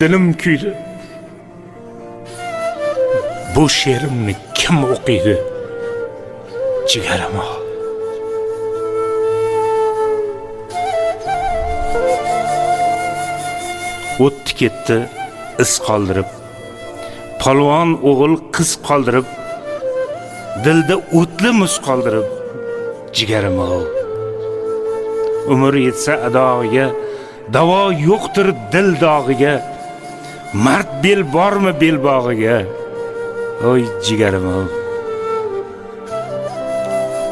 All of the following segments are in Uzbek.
Dilim kuydi. Bu she'rimni kim o'qiydi? Jigarama. O'tdi ketdi iz qoldirib, polvon o'g'il qiz qoldirib, dilda o'tli muz qoldirib, jigarama. Umr yetsa adog'iga, davo yo'qdir dil dog'iga, mard bel bormi belbog'iga? Oy jigarama.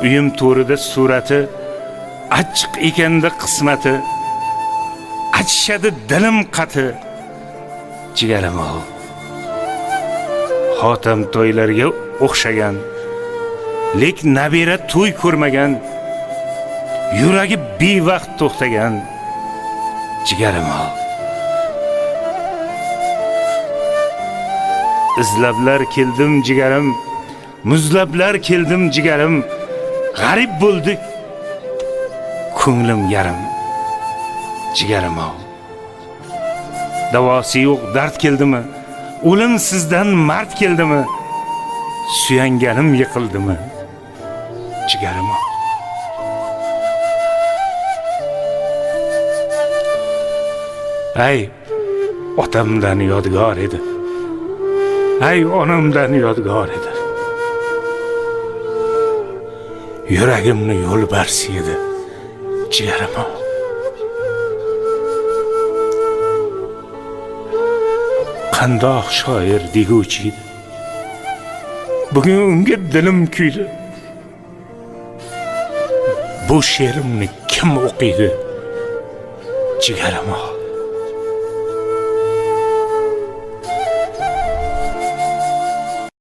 Uyim to'rida surati, achchiq ekanda qismati, achishadi dilim qati, jigarama. Xotam to'ylarga o'xshagan, lek nabira to'y ko'rmagan, yuragi bevaqt to'xtagan, jigarama. Izlablar keldim jigarim, muzlablar keldim jigarim, g'arib bo'ldi ko'nglim yarim, jigarama. Davosi yo'q dard keldimi? O'lim sizdan mard keldimi? Suyanganim yiqildimi? Jigarama. Ay, otamdan yodgor edi. Ay, onamdan yodgor edi. Yuragimni yo'lbars edi, jigarama. Qandoq shoir deguvchi edi. Bugun unga dilim kuydi. Bu she'rimni kim o'qiydi? Jigarama.